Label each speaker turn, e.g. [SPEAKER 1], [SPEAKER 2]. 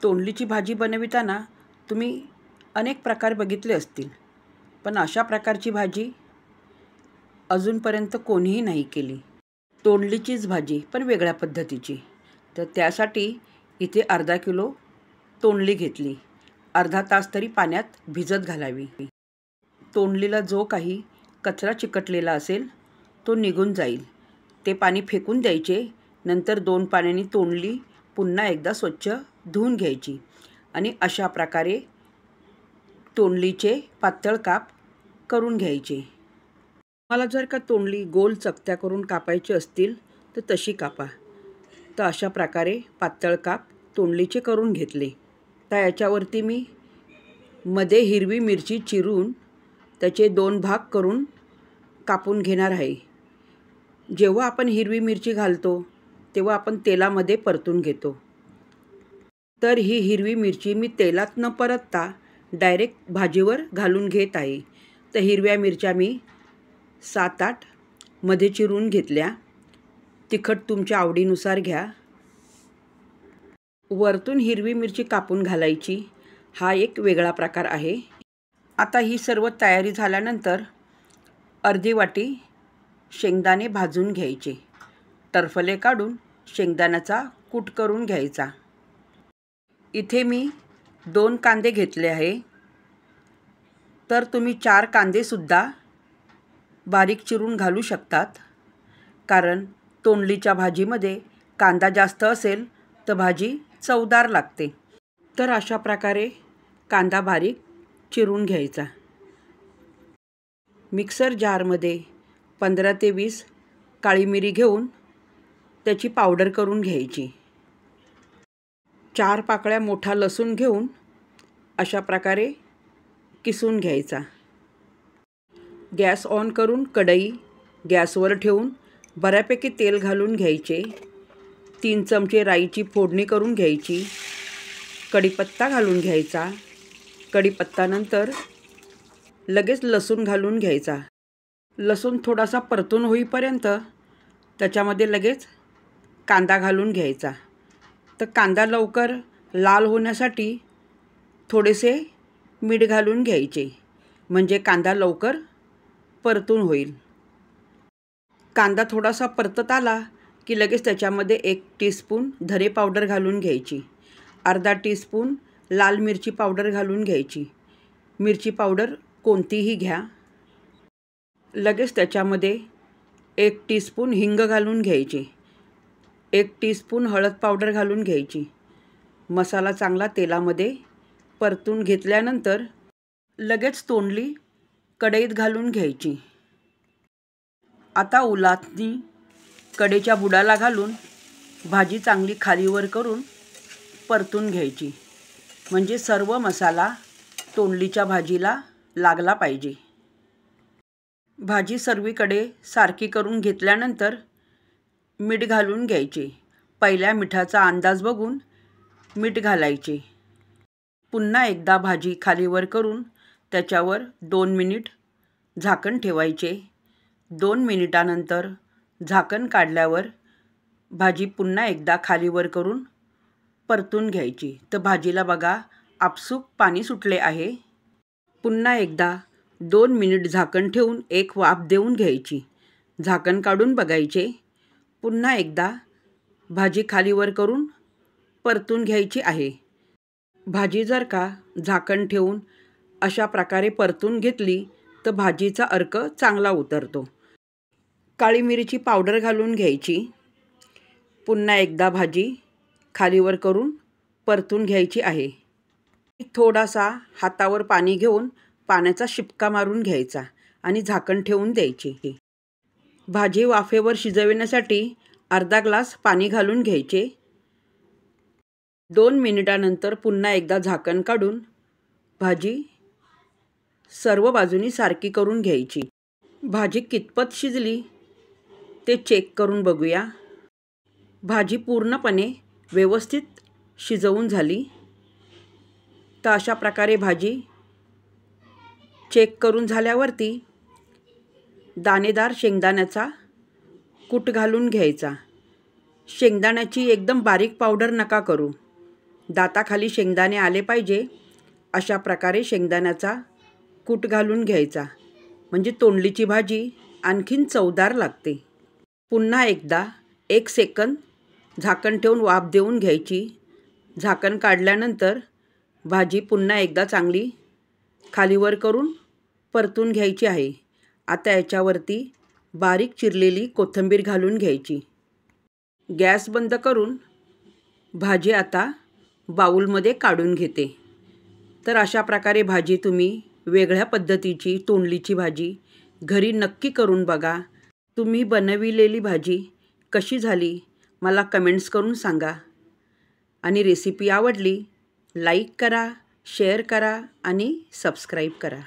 [SPEAKER 1] तोंडलीची भाजी बनविताना तुम्ही अनेक प्रकार बघितले असतील, पण अशा प्रकारची भाजी अजूनपर्यंत कोणीही नाही केली. तोंडलीचीच भाजी पण वेगळ्या पद्धतीची. तर त्यासाठी इथे अर्धा किलो तोंडली घेतली. अर्धा तास तरी पाण्यात भिजत घालावी. तोंडलीला जो काही कचरा चिकटलेला असेल तो निघून जाईल. ते पाणी फेकून द्यायचे. नंतर 2 पाण्याने तोंडली पुन्हा एकदा स्वच्छ धुवून घ्यायची आणि अशा प्रकारे तोंडलीचे पातळ काप करून घ्यायचे. मला जर का तोंडली गोल चकत्या करून कापायची असतील तर तशी कापा. तर अशा प्रकारे पातळ काप तोंडलीचे करून घेतले. तर याच्यावरती मी मध्ये हिरवी मिरची चिरून त्याचे 2 भाग करून कापून घेणार आहे. जेव्हा आपण हिरवी मिरची घालतो तेव्हा आपण तेलामध्ये परतून घेतो. तर ही हिरवी मिरची मी तेलात न परतता डायरेक्ट भाजीवर घालून घेत आहे. तर हिरव्या मिरच्या मी 7-8 मध्ये चिरून घेतल्या. तिखट तुमच्या आवडीनुसार घ्या. वरतून हिरवी मिरची कापून घालायची, हा एक वेगळा प्रकार आहे. आता ही सर्व तयारी झाल्यानंतर अर्धी वाटी शेंगदाणे भाजून घ्यायचे. टरफले काढून शेंगदाण्याचा कूट करून घ्यायचा. इथे मी 2 कांदे घेतले आहे. तर तुम्ही 4 कांदेसुद्धा बारीक चिरून घालू शकतात. कारण तोंडलीच्या भाजीमध्ये कांदा जास्त असेल तर भाजी चवदार लागते. तर अशा प्रकारे कांदा बारीक चिरून घ्यायचा. मिक्सर जारमध्ये 15 ते 20 काळी मिरी घेऊन त्याची पावडर करून घ्यायची. 4 पाकळ्या मोठा लसूण घेऊन अशा प्रकारे किसून घ्यायचा. गॅस ऑन करून कढई गॅसवर ठेवून बऱ्यापैकी तेल घालून घ्यायचे. 3 चमचे राईची फोडणी करून घ्यायची. कढीपत्ता घालून घ्यायचा. कढीपत्तानंतर लगेच लसूण घालून घ्यायचा. लसूण थोडासा परतून होईपर्यंत त्याच्यामध्ये लगेच कांदा घालून घ्यायचा. तर कांदा लवकर लाल होण्यासाठी थोडेसे मीठ घालून घ्यायचे, म्हणजे कांदा लवकर परतून होईल. कांदा थोडासा परतत आला की लगेच त्याच्यामध्ये 1 टीस्पून धने पावडर घालून घ्यायची. अर्धा टीस्पून लाल मिरची पावडर घालून घ्यायची. मिरची पावडर कोणतीही घ्या. लगेच त्याच्यामध्ये 1 टीस्पून हिंग घालून घ्यायची. 1 टीस्पून हळद पावडर घालून घ्यायची. मसाला चांगला तेलामध्ये परतून घेतल्यानंतर लगेच तोंडली कढईत घालून घ्यायची. आता उलातनी कढईच्या बुडाला घालून भाजी चांगली खालीवर करून परतून घ्यायची, म्हणजे सर्व मसाला तोंडलीच्या भाजीला लागला पाहिजे. भाजी सर्वीकडे सारखी करून घेतल्यानंतर मीठ घालून घ्यायचे. पहिल्या मिठाचा अंदाज बघून मीठ घालायचे. पुन्हा एकदा भाजी खालीवर करून त्याच्यावर 2 मिनिट झाकण ठेवायचे. 2 मिनिटानंतर झाकण काढल्यावर भाजी पुन्हा एकदा खालीवर करून परतून घ्यायची. तर भाजीला बघा आपसूक पाणी सुटले आहे. पुन्हा एकदा 2 मिनिट झाकण ठेवून एक वाफ देऊन घ्यायची. झाकण काढून बघायचे. पुन्हा एकदा भाजी खालीवर करून परतून घ्यायची आहे. भाजी जर का झाकण ठेवून अशा प्रकारे परतून घेतली तर भाजीचा अर्क चांगला उतरतो. काळी मिरीची पावडर घालून घ्यायची. पुन्हा एकदा भाजी खालीवर करून परतून घ्यायची आहे. थोडासा हातावर पाणी घेऊन पाण्याचा शिपका मारून घ्यायचा आणि झाकण ठेवून द्यायची. भाजी वाफेवर शिजविण्यासाठी अर्धा ग्लास पाणी घालून घ्यायचे. 2 मिनिटानंतर पुन्हा एकदा झाकण काढून भाजी सर्व बाजूनी सारखी करून घ्यायची. भाजी कितपत शिजली ते चेक करून बघूया. भाजी पूर्णपणे व्यवस्थित शिजवून झाली. तर अशा प्रकारे भाजी चेक करून झाल्यावरती दाणेदार शेंगदाण्याचा कूट घालून घ्यायचा. शेंगदाण्याची एकदम बारीक पावडर नका करू, दाताखाली शेंगदाणे आले पाहिजे अशा प्रकारे शेंगदाण्याचा कूट घालून घ्यायचा, म्हणजे तोंडलीची भाजी आणखीन चवदार लागते. पुन्हा एकदा 1 सेकंद झाकण ठेवून वाफ देऊन घ्यायची. झाकण काढल्यानंतर भाजी पुन्हा एकदा चांगली खालीवर करून परतून घ्यायची आहे. आता याच्यावरती बारीक चिरलेली कोथिंबीर घालून घ्यायची. गॅस बंद करून भाजी आता बाऊलमध्ये काढून घेते. तर अशा प्रकारे भाजी तुम्ही वेगळ्या पद्धतीची तोंडलीची भाजी घरी नक्की करून बघा. तुम्ही बनविलेली भाजी कशी झाली मला कमेंट्स करून सांगा. आणि रेसिपी आवडली लाईक करा, शेअर करा आणि सबस्क्राईब करा.